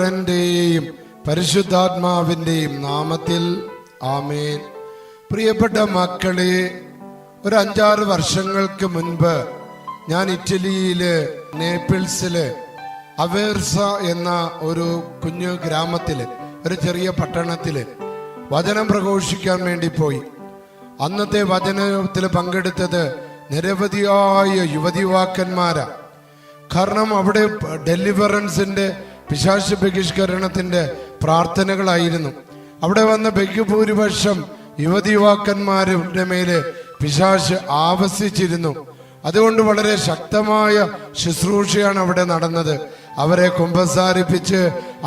പുത്രന്റെയും പരിശുദ്ധാത്മാവിന്റെയും നാമത്തിൽ ആമേൻ. പ്രിയപ്പെട്ട മക്കളെ, ഒരു 5-6 വർഷങ്ങൾക്ക് മുൻപ് ഞാൻ ഇറ്റലിയില് നേപ്പിൾസില് അവേർസ എന്ന ഒരു കുഞ്ഞു ഗ്രാമത്തില്, ഒരു ചെറിയ പട്ടണത്തില് വചനം പ്രഘോഷിക്കാൻ വേണ്ടി പോയി. അന്നത്തെ വചനത്തിൽ പങ്കെടുത്തത് നിരവധിയായ യുവതിവാക്കന്മാരാ. കാരണം അവിടെ ഡെലിവറൻസിന്റെ, പിശാച് ബഹിഷ്കരണത്തിന്റെ പ്രാർത്ഥനകളായിരുന്നു. അവിടെ വന്ന ബഹുഭൂരിപക്ഷം യുവതിവാക്കന്മാരുടെ മേല് പിശാച് ആവസിച്ചിരുന്നു. അതുകൊണ്ട് വളരെ ശക്തമായ ശുശ്രൂഷയാണ് അവിടെ നടന്നത്. അവരെ കുമ്പസാരിപ്പിച്ച്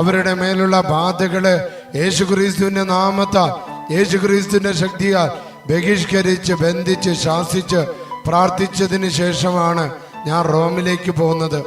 അവരുടെ മേലുള്ള ബാധകള് യേശുക്രിസ്തുവിന്റെ നാമത്താൽ, യേശുക്രിസ്തുവിന്റെ ശക്തിയാൽ ബഹിഷ്കരിച്ച്, ബന്ധിച്ച്, ശാസിച്ച് പ്രാർത്ഥിച്ചതിന് ശേഷമാണ് ഞാൻ റോമിലേക്ക് പോകുന്നത്.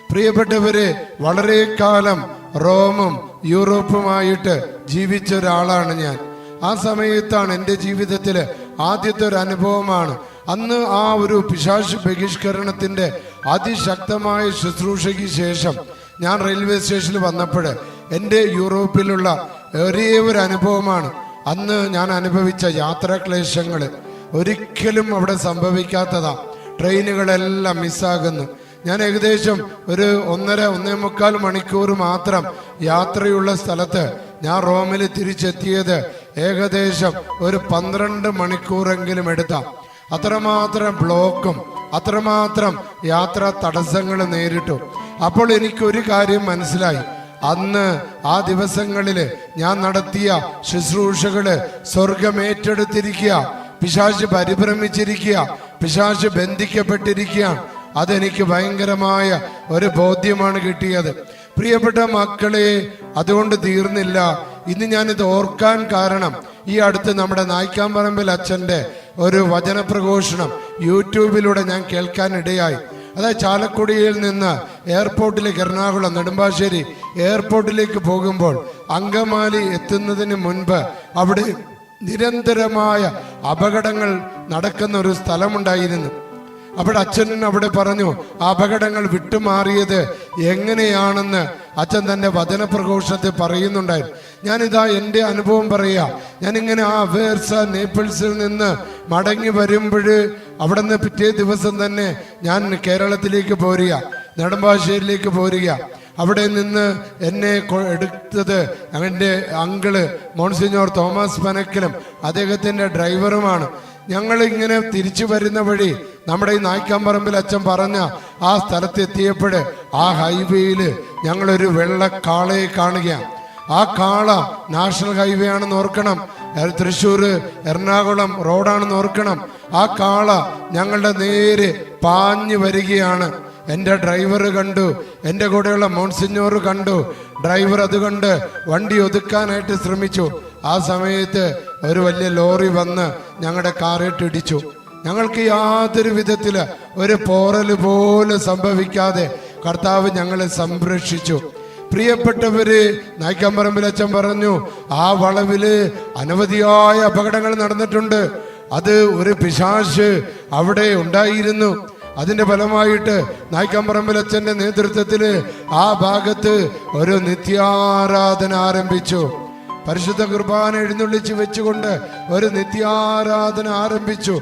പ്രിയപ്പെട്ടവരെ, വളരെ കാലം റോമും യൂറോപ്പുമായിട്ട് ജീവിച്ച ഒരാളാണ് ഞാൻ. ആ സമയത്താണ് എൻ്റെ ജീവിതത്തില് ആദ്യത്തെ ഒരു അനുഭവമാണ്. അന്ന് ആ ഒരു പിശാച് ബഹിഷ്കരണത്തിന്റെ അതിശക്തമായ ശുശ്രൂഷയ്ക്ക് ശേഷം ഞാൻ റെയിൽവേ സ്റ്റേഷനിൽ വന്നപ്പോൾ എൻ്റെ യൂറോപ്പിലുള്ള ഒരേ ഒരു അനുഭവമാണ്. അന്ന് ഞാൻ അനുഭവിച്ച യാത്രാക്ലേശങ്ങൾ ഒരിക്കലും അവിടെ സംഭവിക്കാത്തതാ. ട്രെയിനുകളെല്ലാം മിസ്സാകുന്നു. ഞാൻ ഏകദേശം ഒരു 1.5-1.25 മണിക്കൂർ മാത്രം യാത്രയുള്ള സ്ഥലത്ത് ഞാൻ റോമിൽ തിരിച്ചെത്തിയത് ഏകദേശം ഒരു 12 മണിക്കൂറെങ്കിലും എടുത്താം. അത്രമാത്രം ബ്ലോക്കും അത്രമാത്രം യാത്രാ തടസ്സങ്ങൾ നേരിട്ടു. അപ്പോൾ എനിക്കൊരു കാര്യം മനസ്സിലായി. അന്ന് ആ ദിവസങ്ങളില് ഞാൻ നടത്തിയ ശുശ്രൂഷകള് സ്വർഗം ഏറ്റെടുത്തിരിക്കുക, പിശാച് പരിഭ്രമിച്ചിരിക്കുക, പിശാച് ബന്ധിക്കപ്പെട്ടിരിക്കുകയാണ്. അതെനിക്ക് ഭയങ്കരമായ ഒരു ബോധ്യമാണ് കിട്ടിയത്. പ്രിയപ്പെട്ട മക്കളെ, അതുകൊണ്ട് തീർന്നില്ല. ഇന്ന് ഞാനിത് ഓർക്കാൻ കാരണം, ഈ അടുത്ത് നമ്മുടെ നായ്ക്കാമ്പറമ്പിൽ അച്ഛൻ്റെ ഒരു വചനപ്രഘോഷണം യൂട്യൂബിലൂടെ ഞാൻ കേൾക്കാൻ ഇടയായി. അതായത് ചാലക്കുടിയിൽ നിന്ന് എയർപോർട്ടിലേക്ക്, എറണാകുളം നെടുമ്പാശ്ശേരി എയർപോർട്ടിലേക്ക് പോകുമ്പോൾ അങ്കമാലി എത്തുന്നതിന് മുൻപ് അവിടെ നിരന്തരമായ അപകടങ്ങൾ നടക്കുന്ന ഒരു സ്ഥലമുണ്ടായിരുന്നു. അപ്പോൾ അച്ഛൻ അവിടെ പറഞ്ഞു, അപകടങ്ങൾ വിട്ടുമാറിയത് എങ്ങനെയാണെന്ന് അച്ഛൻ തന്റെ വചനപ്രഘോഷണത്തിൽ പറയുന്നുണ്ടായിരുന്നു. ഞാനിതാ എൻ്റെ അനുഭവം പറയാ. ഞാനിങ്ങനെ ആ അവേർസ നേപ്പിൾസിൽ നിന്ന് മടങ്ങി വരുമ്പോൾ അവിടെ നിന്ന് പിറ്റേ ദിവസം തന്നെ ഞാൻ കേരളത്തിലേക്ക് പോരുക, നെടുമ്പാശ്ശേരിയിലേക്ക് പോരുക. അവിടെ നിന്ന് എന്നെ എടുത്തത് എൻ്റെ അങ്കിള് മോൺസിഞ്ഞോർ തോമസ് പനക്കലും അദ്ദേഹത്തിൻ്റെ ഡ്രൈവറുമാണ്. ഞങ്ങൾ ഇങ്ങനെ തിരിച്ചു വരുന്ന വഴി നമ്മുടെ ഈ നായ്ക്കാമ്പറമ്പിൽ അച്ഛൻ പറഞ്ഞ ആ സ്ഥലത്തെത്തിയപ്പോൾ ആ ഹൈവേയില് ഞങ്ങളൊരു വെള്ളക്കാളയെ കാണുകയാണ്. ആ കാള നാഷണൽ ഹൈവേ ആണെന്ന് ഓർക്കണം, തൃശ്ശൂർ എറണാകുളം റോഡാണെന്ന് ഓർക്കണം. ആ കാള ഞങ്ങളുടെ നേരെ പാഞ്ഞു വരികയാണ്. എൻ്റെ ഡ്രൈവർ കണ്ടു, എൻ്റെ കൂടെയുള്ള മോൺസിഞ്ഞോർ കണ്ടു. ഡ്രൈവർ അതുകൊണ്ട് വണ്ടി ഒതുക്കാനായിട്ട് ശ്രമിച്ചു. ആ സമയത്ത് ഒരു വലിയ ലോറി വന്ന് ഞങ്ങളുടെ കാറിട്ട് ഇടിച്ചു. ഞങ്ങൾക്ക് യാതൊരു വിധത്തില് ഒരു പോറല് പോലും സംഭവിക്കാതെ കർത്താവ് ഞങ്ങളെ സംരക്ഷിച്ചു. പ്രിയപ്പെട്ടവര്, നായ്ക്കാമ്പറമ്പിൽ അച്ഛൻ പറഞ്ഞു, ആ വളവില് അനവധിയായ അപകടങ്ങൾ നടന്നിട്ടുണ്ട്. അത് ഒരു പിശാച് അവിടെ ഉണ്ടായിരുന്നു. അതിന്റെ ഫലമായിട്ട് നായ്ക്കാമ്പറമ്പിൽ അച്ഛന്റെ നേതൃത്വത്തില് ആ ഭാഗത്ത് ഒരു നിത്യാരാധന ആരംഭിച്ചു. പരിശുദ്ധ കുർബാന എഴുന്നള്ളിച്ച് വെച്ചുകൊണ്ട് ഒരു നിത്യാരാധന ആരംഭിച്ചു.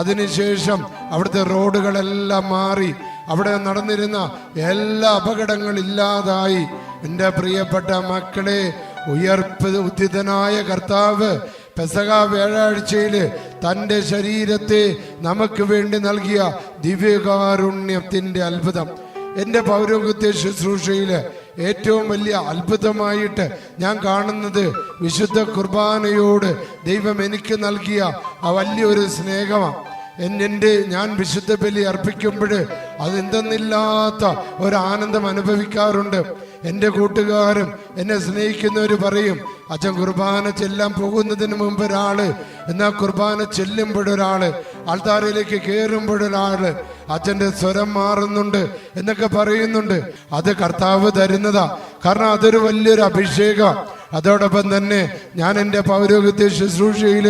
അതിനുശേഷം അവിടുത്തെ റോഡുകളെല്ലാം മാറി, അവിടെ നടന്നിരുന്ന എല്ലാ അപകടങ്ങളും ഇല്ലാതായി. എൻ്റെ പ്രിയപ്പെട്ട മക്കളെ, ഉദ്ധിതനായ കർത്താവ് പെസഹ വ്യാഴാഴ്ചയില് തൻ്റെ ശരീരത്തെ നമുക്ക് വേണ്ടി നൽകിയ ദിവ്യകാരുണ്യത്തിന്റെ അത്ഭുതം. എൻ്റെ പൗരോഹിത്യ ശുശ്രൂഷയില് ഏറ്റവും വലിയ അത്ഭുതമായിട്ട് ഞാൻ കാണുന്നത് വിശുദ്ധ കുർബാനയോട് ദൈവം എനിക്ക് നൽകിയ ആ വലിയൊരു സ്നേഹമാണ്. ഞാൻ വിശുദ്ധ ബലി അർപ്പിക്കുമ്പോൾ അതെന്തെന്നില്ലാത്ത ഒരു ആനന്ദം അനുഭവിക്കാറുണ്ട്. എൻ്റെ കൂട്ടുകാരും എന്നെ സ്നേഹിക്കുന്നവർ പറയും, അച്ഛൻ കുർബാന ചെല്ലാൻ പോകുന്നതിന് മുമ്പ് ഒരാള്, എന്നാൽ കുർബാന ചെല്ലുമ്പോഴൊരാള്, ആൾത്താരയിലേക്ക് കയറുമ്പോഴൊരാള്, അച്ഛൻ്റെ സ്വരം മാറുന്നുണ്ട് എന്നൊക്കെ പറയുന്നുണ്ട്. അത് കർത്താവ് തരുന്നതാ. കാരണം അതൊരു വലിയൊരു അഭിഷേകം. അതോടൊപ്പം തന്നെ ഞാൻ എൻ്റെ പൗരോഹിത്യ ശുശ്രൂഷയിൽ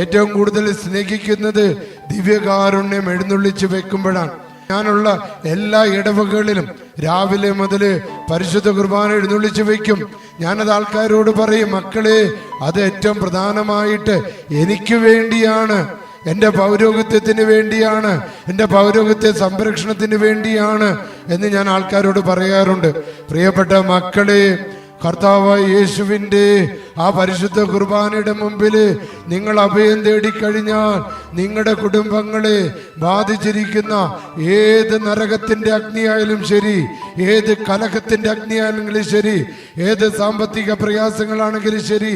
ഏറ്റവും കൂടുതൽ സ്നേഹിക്കുന്നത് ദിവ്യകാരുണ്യം എഴുന്നള്ളിച്ച് വെക്കുമ്പോഴാണ്. ഞാനുള്ള എല്ലാ ഇടവകളിലും രാവിലെ മുതൽ പരിശുദ്ധ കുർബാന എഴുന്നള്ളിച്ചു വയ്ക്കും. ഞാനത് ആൾക്കാരോട് പറയും, മക്കളെ, അത് ഏറ്റവും പ്രധാനമായിട്ട് എനിക്ക് വേണ്ടിയാണ്, എൻ്റെ പൗരോഹിത്യത്തിന് വേണ്ടിയാണ്, എൻ്റെ പൗരോഹിത്യ സംരക്ഷണത്തിന് വേണ്ടിയാണ് എന്ന് ഞാൻ ആൾക്കാരോട് പറയാറുണ്ട്. പ്രിയപ്പെട്ട മക്കളെ, കർത്താവായ യേശുവിൻ്റെ ആ പരിശുദ്ധ കുർബാനയുടെ മുമ്പിൽ നിങ്ങൾ അഭയം തേടിക്കഴിഞ്ഞാൽ നിങ്ങളുടെ കുടുംബങ്ങളെ ബാധിച്ചിരിക്കുന്ന ഏത് നരകത്തിൻ്റെ അഗ്നിയായാലും ശരി, ഏത് കലഹത്തിൻ്റെ അഗ്നിയാണെങ്കിലും ശരി, ഏത് സാമ്പത്തിക പ്രയാസങ്ങളാണെങ്കിലും ശരി,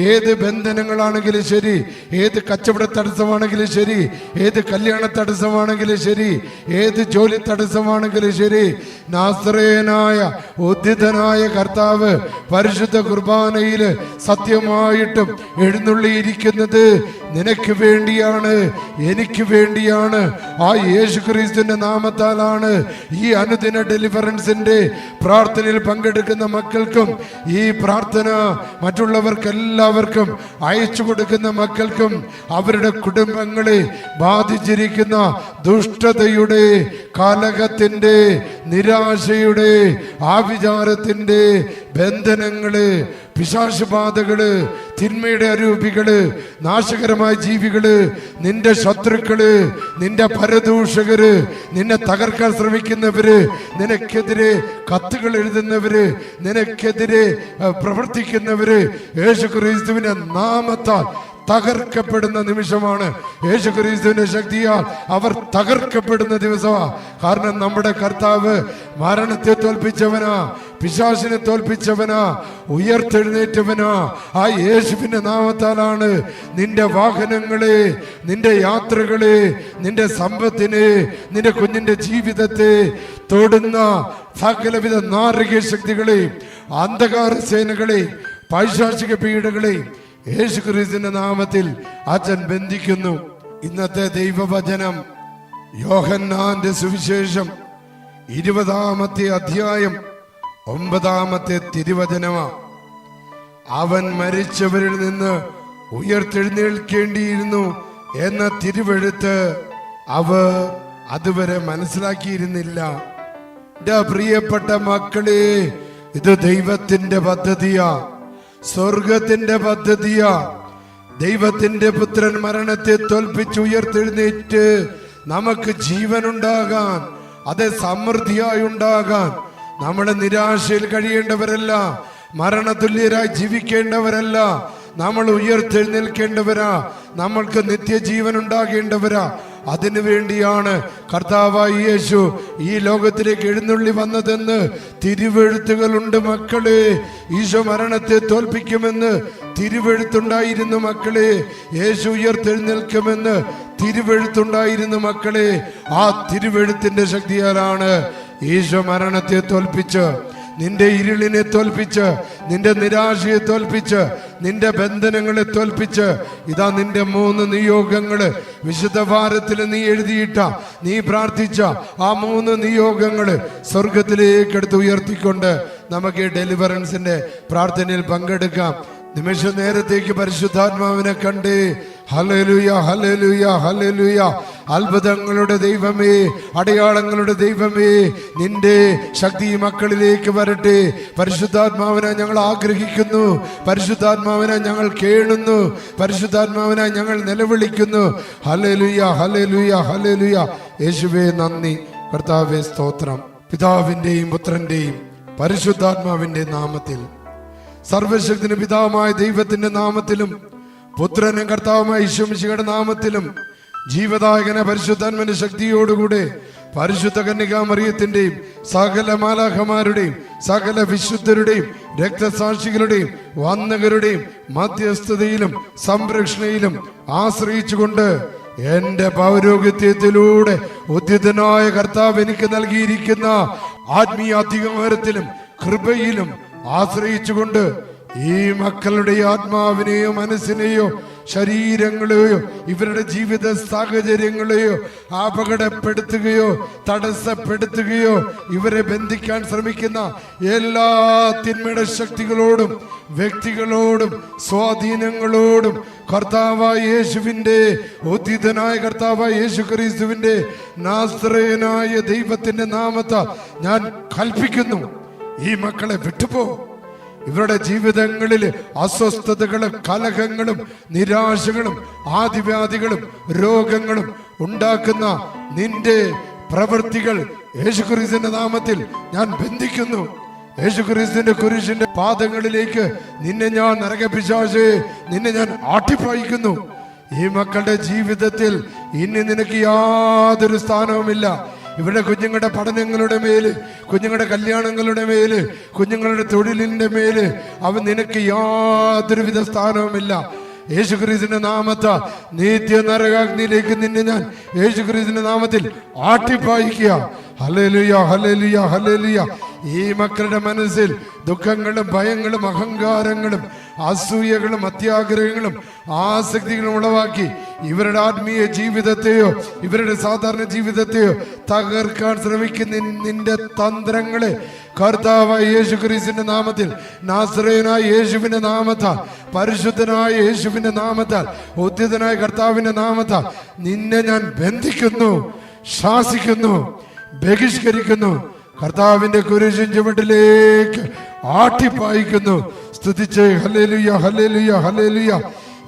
ഏത് ബന്ധനങ്ങളാണെങ്കിലും ശരി, ഏത് കച്ചവട തടസ്സമാണെങ്കിലും ശരി, ഏത് കല്യാണ തടസ്സമാണെങ്കിലും ശരി, ഏത് ജോലി തടസ്സമാണെങ്കിലും ശരി, നാസറേയനായ ഉദ്ധിതനായ കർത്താവ് പരിശുദ്ധ കുർബാനയിൽ സത്യമായിട്ടും എഴുന്നള്ളിയിരിക്കുന്നത് നിനക്ക് വേണ്ടിയാണ്, എനിക്ക് വേണ്ടിയാണ്. ആ യേശുക്രിസ്തുവിന്റെ നാമത്താലാണ് ഈ അനുദിന ഡെലിവറൻസിന്റെ പ്രാർത്ഥനയിൽ പങ്കെടുക്കുന്ന മക്കൾക്കും, ഈ പ്രാർത്ഥന മറ്റുള്ളവർക്കെല്ലാവർക്കും അയച്ചു കൊടുക്കുന്ന മക്കൾക്കും, അവരുടെ കുടുംബങ്ങളെ ബാധിച്ചിരിക്കുന്ന ദുഷ്ടതയുടെ, കലഹത്തിന്റെ, നിരാശയുടെ, ആവിചാരത്തിന്റെ ബന്ധനങ്ങള്, പിശാചുബാധകള്, തിന്മയുടെ അരൂപികള്, നാശകരമായ ജീവികള്, നിന്റെ ശത്രുക്കള്, നിന്റെ പരദൂഷകര്, നിന്നെ തകർക്കാൻ ശ്രമിക്കുന്നവര്, നിനക്കെതിരെ കത്തുകൾ എഴുതുന്നവര്, നിനക്കെതിരെ പ്രവർത്തിക്കുന്നവര്, യേശുക്രിസ്തുവിന്റെ നാമത്താൽ തകർക്കപ്പെടുന്ന നിമിഷമാണ്. യേശുക്രിസ്തുവിന്റെ ശക്തിയാൽ അവർ തകർക്കപ്പെടുന്ന ദിവസമാണ്. കാരണം നമ്മുടെ കർത്താവ് മരണത്തെ തോൽപ്പിച്ചവനാ, പിശാചിനെ തോൽപ്പിച്ചവനാ, ഉയർത്തെഴുന്നേറ്റവനാ. ആ യേശുവിന്റെ നാമത്താലാണ് നിന്റെ വാഹനങ്ങളെ, നിന്റെ യാത്രകളെ, നിന്റെ സമ്പത്തിനെ, നിന്റെ കുഞ്ഞിന്റെ ജീവിതത്തെ തൊടുന്ന സകലവിധ നാരകീയ ശക്തികളെയും അന്ധകാര സേനകളെയും പൈശാചിക പീഡകളെയും യേശുക്രിസ്തുവിന്റെ നാമത്തിൽ അച്ഛൻ ബന്ധിക്കുന്നു. ഇന്നത്തെ ദൈവവചനം യോഹന്നാന്റെ സുവിശേഷം 20-ാമത്തെ അധ്യായം 9-ാമത്തെ തിരുവചനമാ. അവൻ മരിച്ചവരിൽ നിന്ന് ഉയർത്തെഴുന്നേൽക്കേണ്ടിയിരുന്നു എന്ന തിരുവെഴുത്ത് അവർ അതുവരെ മനസ്സിലാക്കിയിരുന്നില്ല. എൻ്റെ പ്രിയപ്പെട്ട മക്കളെ, ഇത് ദൈവത്തിന്റെ പദ്ധതിയാ, സ്വർഗത്തിന്റെ പദ്ധതിയാ. ദൈവത്തിന്റെ പുത്രൻ മരണത്തെ തോൽപ്പിച്ച് ഉയർത്തെഴുന്നേറ്റ് നമുക്ക് ജീവനുണ്ടാകാൻ, അത് സമൃദ്ധിയായി ഉണ്ടാകാൻ. നമ്മുടെ നിരാശയിൽ കഴിയേണ്ടവരല്ല, മരണതുല്യരായി ജീവിക്കേണ്ടവരല്ല, നമ്മൾ ഉയർത്തെഴുന്നേൽക്കേണ്ടവരാ, നമ്മൾക്ക് നിത്യജീവൻ ഉണ്ടാകേണ്ടവരാ. അതിനു വേണ്ടിയാണ് കർത്താവായ യേശു ഈ ലോകത്തിലേക്ക് എഴുന്നള്ളി വന്നതെന്ന് തിരുവെഴുത്തുകളുണ്ട് മക്കളെ. ഈശോ മരണത്തെ തോൽപ്പിക്കുമെന്ന് തിരുവെഴുത്തുണ്ടായിരുന്നു മക്കളെ. യേശു ഉയർത്തെഴുന്നേൽക്കുമെന്ന് തിരുവെഴുത്തുണ്ടായിരുന്നു മക്കളെ. ആ തിരുവെഴുത്തിന്റെ ശക്തിയാലാണ് ഈശോ മരണത്തെ തോൽപ്പിച്ച്, നിന്റെ ഇരുളിനെ തോൽപ്പിച്ച്, നിന്റെ നിരാശയെ തോൽപ്പിച്ച്, നിന്റെ ബന്ധനങ്ങളെ തോൽപ്പിച്ച്, ഇതാ നിന്റെ 3 നിയോഗങ്ങള് വിശുദ്ധ ഭാരത്തിൽ നീ എഴുതിയിട്ട, നീ പ്രാർത്ഥിച്ച ആ 3 നിയോഗങ്ങള് സ്വർഗത്തിലേക്ക് എടുത്ത് ഉയർത്തിക്കൊണ്ട് നമുക്ക് ഡെലിവറൻസിന്റെ പ്രാർത്ഥനയിൽ പങ്കെടുക്കാം. നിമിഷ നേരത്തേക്ക് പരിശുദ്ധാത്മാവിനെ കണ്ടേ. ഹല്ലേലൂയ, ഹല്ലേലൂയ, ഹല്ലേലൂയ. അത്ഭുതങ്ങളുടെ ദൈവമേ, അടയാളങ്ങളുടെ ദൈവമേ, നിന്റെ ശക്തി മക്കളിലേക്ക് വരട്ടെ. പരിശുദ്ധാത്മാവിനെ ഞങ്ങൾ ആഗ്രഹിക്കുന്നു, പരിശുദ്ധാത്മാവിനെ ഞങ്ങൾ കേളുന്നു, പരിശുദ്ധാത്മാവിനെ ഞങ്ങൾ നിലവിളിക്കുന്നു. ഹല്ലേലൂയ, ഹല്ലേലൂയ, ഹല്ലേലൂയ. യേശുവേ നന്ദി, കർത്താവേ സ്തോത്രം. പിതാവിന്റെയും പുത്രന്റെയും പരിശുദ്ധാത്മാവിന്റെ നാമത്തിൽ, സർവശക്തിന് പിതാവുമായ ദൈവത്തിന്റെ നാമത്തിലും പുത്രനും കർത്താവുമായ യേശു മിശിഹായുടെ നാമത്തിലും ജീവദായകന പരിശുദ്ധാത്മാവിന്റെ ശക്തിയോടുകൂടെ പരിശുദ്ധ കന്യകാ മറിയത്തിന്റെയും സകല മാലാഖമാരുടെയും സകല വിശുദ്ധരുടെയും രക്തസാക്ഷികളുടെയും വന്ദകരുടെയും മധ്യസ്ഥതയിലും സംരക്ഷണയിലും ആശ്രയിച്ചുകൊണ്ട് എന്റെ പൗരോഹിത്യത്തിലൂടെ ഉദ്ധിതനായ കർത്താവ് എനിക്ക് നൽകിയിരിക്കുന്ന ആത്മീയ അധികാരത്തിലും കൃപയിലും ആശ്രയിച്ചുകൊണ്ട് ഈ മക്കളുടെ ആത്മാവിനെയോ മനസ്സിനെയോ ശരീരങ്ങളെയോ ഇവരുടെ ജീവിത സാഹചര്യങ്ങളെയോ അപകടപ്പെടുത്തുകയോ തടസ്സപ്പെടുത്തുകയോ ഇവരെ ബന്ധിക്കാൻ ശ്രമിക്കുന്ന എല്ലാ തിന്മയുടെ ശക്തികളോടും വ്യക്തികളോടും സ്വാധീനങ്ങളോടും കർത്താവായ യേശുവിന്റെ ഉദ്ധിതനായ കർത്താവായ യേശു ക്രിസ്തുവിന്റെ നാസറേയനായ ദൈവത്തിന്റെ നാമത്താൽ ഞാൻ കൽപ്പിക്കുന്നു. ഈ മക്കളെ വിട്ടുപോ. ഇവരുടെ ജീവിതങ്ങളിൽ അസ്വസ്ഥതകളും കലഹങ്ങളും നിരാശകളും ആദിവ്യാധികളും രോഗങ്ങളും ഉണ്ടാക്കുന്ന നിന്റെ പ്രവൃത്തികൾ യേശുക്രിസ്തുവിന്റെ നാമത്തിൽ ഞാൻ ബന്ധിക്കുന്നു. യേശുക്രിസ്തുവിന്റെ കുരിശിന്റെ പാദങ്ങളിലേക്ക് നിന്നെ ഞാൻ നരകപിശാചേ, നിന്നെ ഞാൻ ആട്ടിപ്പായിക്കുന്നു. ഈ മക്കളുടെ ജീവിതത്തിൽ ഇനി നിനക്ക് യാതൊരു സ്ഥാനവുമില്ല. ഇവരുടെ കുഞ്ഞുങ്ങളുടെ പഠനങ്ങളുടെ മേല്, കുഞ്ഞുങ്ങളുടെ കല്യാണങ്ങളുടെ മേല്, കുഞ്ഞുങ്ങളുടെ തൊഴിലിന്റെ മേല് നിനക്ക് യാതൊരുവിധ സ്ഥാനവുമില്ല. യേശുക്രിസ്തുവിന്റെ നാമത്താൽ നിത്യ നരകാഗ്നിയിലേക്ക് നിന്നെ ഞാൻ യേശുക്രിസ്തുവിന്റെ നാമത്തിൽ ആട്ടിപ്പായിക്കുക. ഹല്ലേലൂയ, ഹല്ലേലൂയ, ഹല്ലേലൂയ. ഈ മക്കളുടെ മനസ്സിൽ ദുഃഖങ്ങളും ഭയങ്ങളും അഹങ്കാരങ്ങളും അസൂയകളും അത്യാഗ്രഹങ്ങളും ആസക്തികളും ഉളവാക്കി ഇവരുടെ ആത്മീയ ജീവിതത്തെയോ ഇവരുടെ സാധാരണ ജീവിതത്തെയോ തകർക്കാൻ ശ്രമിക്കുന്ന നിന്റെ തന്ത്രങ്ങളെ കർത്താവായ യേശുക്രിസ്തുവിന്റെ നാമത്തിൽ, നാസറേയനായ യേശുവിന്റെ നാമത്താൽ, പരിശുദ്ധനായ യേശുവിന്റെ നാമത്താൽ, ഉദ്ധിതനായ കർത്താവിന്റെ നാമത്താൽ നിന്നെ ഞാൻ ബന്ധിക്കുന്നു, ശാസിക്കുന്നു, ബഹിഷ്കരിക്കുന്നു. കർത്താവിന്റെ കുരിശിൻ ചുവട്ടിലേക്ക് ആട്ടിപ്പായിക്കുന്നു. സ്തുതിച്ച് ഹല്ലേലൂയ, ഹല്ലേലൂയ, ഹല്ലേലൂയ.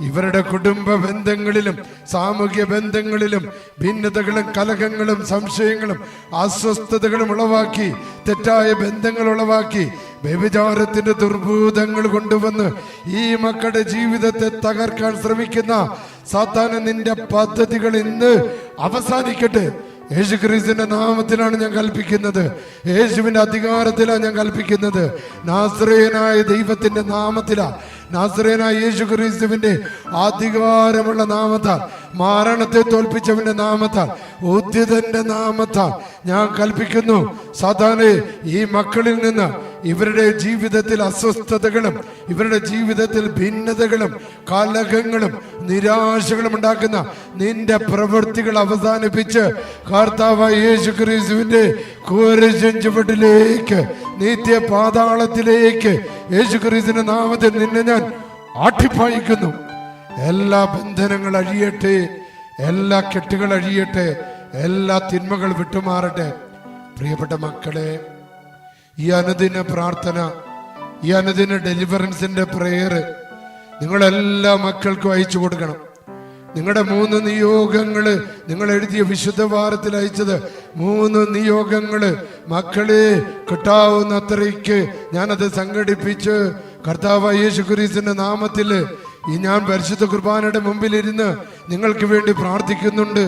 ഇവരുടെ കുടുംബ ബന്ധങ്ങളിലും സാമൂഹ്യ ബന്ധങ്ങളിലും ഭിന്നതകളും കലഹങ്ങളും സംശയങ്ങളും അസ്വസ്ഥതകളും ഉളവാക്കി, തെറ്റായ ബന്ധങ്ങൾ ഉളവാക്കി, വ്യഭിചാരത്തിന്റെ ദുർഭൂതങ്ങൾ കൊണ്ടുവന്ന് ഈ മക്കളുടെ ജീവിതത്തെ തകർക്കാൻ ശ്രമിക്കുന്ന സാത്താന് നിന്റെ പദ്ധതികൾ ഇന്ന് അവസാനിക്കട്ടെ. യേശുക്രിസ്തുവിന്റെ നാമത്തിലാണ് ഞാൻ കൽപ്പിക്കുന്നത്. യേശുവിന്റെ അധികാരത്തിലാണ് ഞാൻ കൽപ്പിക്കുന്നത്. നാസറേയനായ ദൈവത്തിന്റെ നാമത്തിലാണ്, നാസറേയനായ യേശുക്രിസ്തുവിന്റെ അധികാരമുള്ള നാമത്താൽ, മരണത്തെ തോൽപ്പിച്ചവന്റെ നാമത്താൽ, ഉദ്ധിതന്റെ നാമത്താൽ ഞാൻ കൽപ്പിക്കുന്നു. സാത്താനെ, ഈ മക്കളിൽ നിന്ന് ഇവരുടെ ജീവിതത്തിൽ അസ്വസ്ഥതകളും ഇവരുടെ ജീവിതത്തിൽ ഭിന്നതകളും കലഹങ്ങളും നിരാശകളും ഉണ്ടാക്കുന്ന നിന്റെ പ്രവൃത്തികൾ അവസാനിപ്പിച്ച് കർത്താവായ യേശുക്രിസ്തുവിന്റെ കുരിശിൻ ചുവട്ടിലേക്ക്, നിത്യ പാതാളത്തിലേക്ക് യേശുക്രിസ്തുവിന്റെ നാമത്തിൽ നിന്നെ ഞാൻ ആട്ടിപ്പായിക്കുന്നു. എല്ലാ ബന്ധനങ്ങൾ അഴിയട്ടെ, എല്ലാ കെട്ടുകൾ അഴിയട്ടെ, എല്ലാ തിന്മകൾ വിട്ടുമാറട്ടെ. പ്രിയപ്പെട്ട മക്കളെ, ഈ അനുദിന പ്രാർത്ഥന, ഈ അനുദിന ഡെലിവറൻസിന്റെ പ്രെയർ നിങ്ങളെല്ലാ മക്കൾക്കും അയച്ചു കൊടുക്കണം. നിങ്ങളുടെ 3 നിയോഗങ്ങള് നിങ്ങൾ എഴുതിയ വിശുദ്ധ വാരത്തിൽ അയച്ചത് 3 നിയോഗങ്ങള് മക്കളെ കിട്ടാവുന്ന അത്രയ്ക്ക് ഞാനത് സംഘടിപ്പിച്ച് കർത്താവായ യേശുക്രിസ്തുവിന്റെ നാമത്തില് ഞാൻ പരിശുദ്ധ കുർബാനയുടെ മുമ്പിലിരുന്ന് നിങ്ങൾക്ക് വേണ്ടി പ്രാർത്ഥിക്കുന്നുണ്ട്.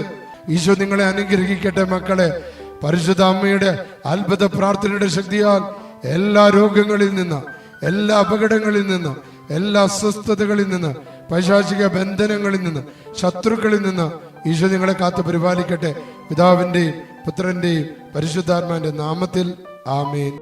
ഈശോ നിങ്ങളെ അനുഗ്രഹിക്കട്ടെ. മക്കളെ, പരിശുദ്ധ അമ്മയുടെ അത്ഭുത പ്രാർത്ഥനയുടെ ശക്തിയാൽ എല്ലാ രോഗങ്ങളിൽ നിന്ന്, എല്ലാ അപകടങ്ങളിൽ നിന്ന്, എല്ലാ അസ്വസ്ഥതകളിൽ നിന്ന്, പൈശാചിക ബന്ധനങ്ങളിൽ നിന്ന്, ശത്രുക്കളിൽ നിന്ന് ഈശോ നിങ്ങളെ കാത്തു പരിപാലിക്കട്ടെ. പിതാവിന്റെയും പുത്രന്റെയും പരിശുദ്ധാത്മാവിന്റെ നാമത്തിൽ ആമേൻ.